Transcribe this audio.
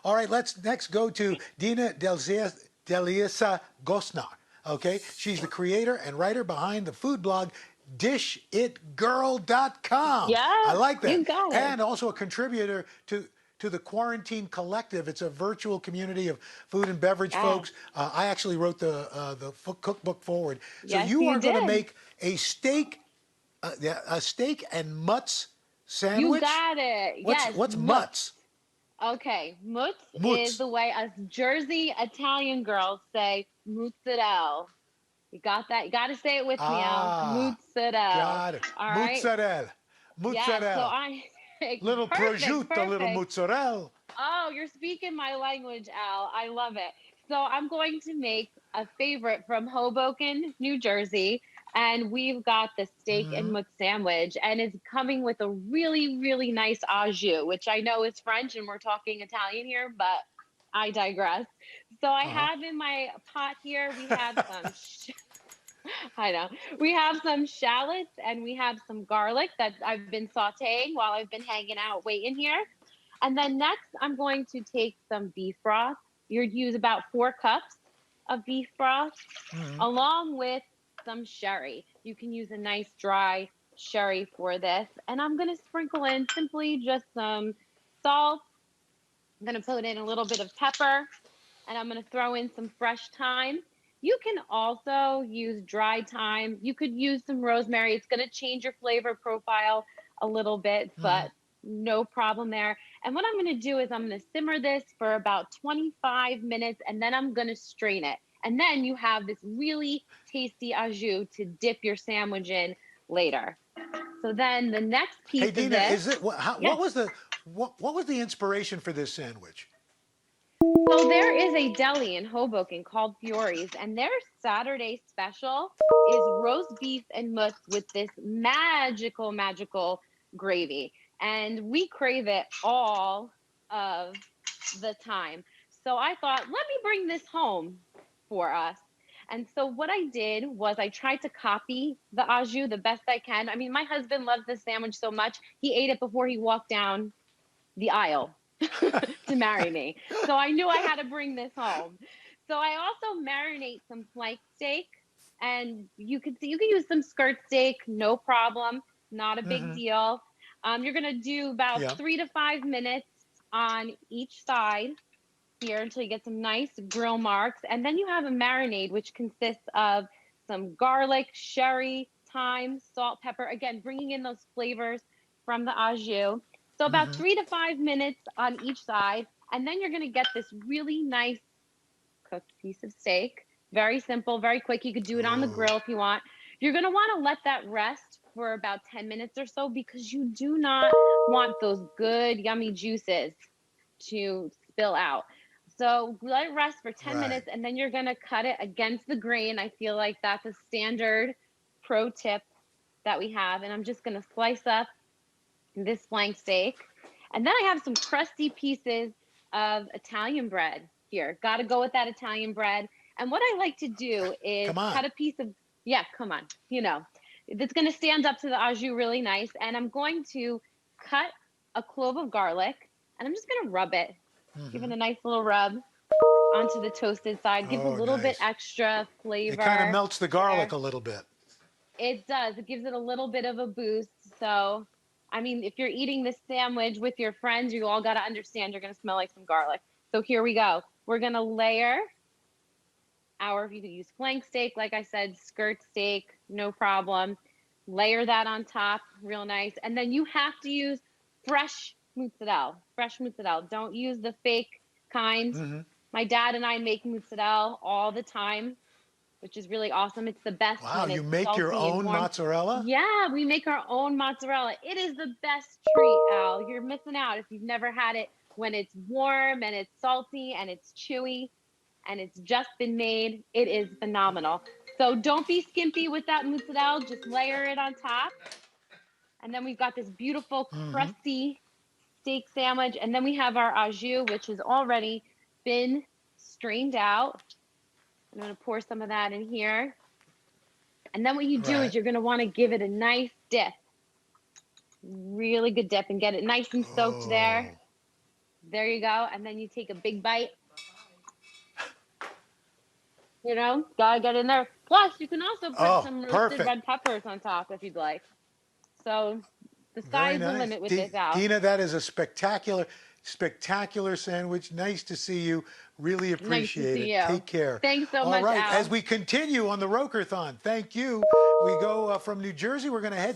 All right, let's next go to Dina Deleasa-Gonsar. Okay, she's the creator and writer behind the food blog DishItGirl.com. I Yeah, like that. you got it. And also a contributor to the Quarantine Collective. It's a virtual community of food and beverage Yes, folks. I actually wrote the cookbook forward. So yes, you you are going to did. make yeah, a steak and mutts You sandwich. got it. What's Yes, what's mutz. mutts? Okay, mutz is Mutts. the way us Jersey Italian girls say mozzarella. You got that? You got to say it with me, Al. Ah, Mozzarella. got it. All right. Mozzarella. Yes. So Mozzarella. I, Little perfect, prosciutto, little perfect. mozzarella. Oh, you're speaking my language, Al. I love it. So I'm going to make a favorite from Hoboken, New Jersey. And we've got the steak and Hmm. mutton sandwich, and it's coming with a really, really nice au jus, which I know is French and we're talking Italian here, but I digress. So I Uh-huh. have in my pot here, we have some, I know, we have some shallots and we have some garlic that I've been sauteing while I've been hanging out waiting here. And then next, I'm going to take some beef broth. You'd use about 4 cups of beef broth, Hmm. along with some sherry. You can use a nice dry sherry for this. And I'm going to sprinkle in simply just some salt. I'm going to put in a little bit of pepper, and I'm going to throw in some fresh thyme. You can also use dried thyme. You could use some rosemary. It's going to change your flavor profile a little bit, Hmm. but no problem there. And what I'm going to do is I'm going to simmer this for about 25 minutes, and then I'm going to strain it. And then you have this really tasty au jus to dip your sandwich in later. So then the next Hey, piece of Dina, this, is it what yes. was the what was the inspiration for this sandwich? So there is a deli in Hoboken called Fiore's, and their Saturday special is roast beef and mousse with this magical, magical gravy. And we crave it all of the time. So I thought, let me bring this home for us. And so what I did was I tried to copy the au jus the best I can. I mean, my husband loves this sandwich so much, he ate it before he walked down the aisle to marry me. So I knew I had to bring this home. So I also marinate some flank steak, and you can use some skirt steak, no problem, not a big Hmm. deal. You're gonna do about Yeah. 3 to 5 minutes on each side here until you get some nice grill marks, and then you have a marinade which consists of some garlic, sherry, thyme, salt, pepper. Again, bringing in those flavors from the au jus. So about Hmm. 3 to 5 minutes on each side, and then you're going to get this really nice cooked piece of steak. Very simple, very quick. You could do it on the Oh, grill if you want. You're going to want to let that rest for about 10 minutes or so because you do not want those good, yummy juices to spill out. So let it rest for 10 right. minutes and then you're going to cut it against the grain. I feel like that's a standard pro tip that we have. And I'm just going to slice up this flank steak. And then I have some crusty pieces of Italian bread here. Got to go with that Italian bread. And what I like to do is Come on. cut a piece of, yeah, come on, it's going to stand up to the au jus really nice. And I'm going to cut a clove of garlic and I'm just going to rub it, give it Hmm. a nice little rub onto the toasted side, gives a Oh, little bit nice. extra It kind of flavor melts the garlic there. a little bit. It does. It gives it a little bit of a boost. So, I mean, if you're eating this sandwich with your friends, you all got to understand you're going to smell like some garlic. So, here we go. We're going to layer our, you can use flank steak, like I said, skirt steak, no problem. Layer that on top, real nice. And then you have to use fresh mozzarella, fresh mozzarella. Don't use the fake kind. Hmm. My dad and I make mozzarella all the time, which is really awesome. It's the best Wow, when you it's make your salty and own warm. mozzarella? Yeah, we make our own mozzarella. It is the best treat, Al. You're missing out if you've never had it when it's warm and it's salty and it's chewy and it's just been made. It is phenomenal. So don't be skimpy with that mozzarella. Just layer it on top. And then we've got this beautiful Hmm. crusty steak sandwich. And then we have our au jus, which has already been strained out. I'm going to pour some of that in here. And then what you do is Right. you're going to want to give it a nice dip, really good dip, and get it nice and soaked there. Oh, There you go. And then you take a big bite. You know, gotta get in there. Plus, you can also put Oh, some roasted perfect. red peppers on top if you'd like. So the Very sky's the nice. limit with this out. Dina, that is a spectacular sandwich. Nice to see you. Really Nice to appreciate see it. you. Take care. Thanks so All much, right. As Al. we continue on the Roker-thon, thank you. We go from New Jersey. We're going to head to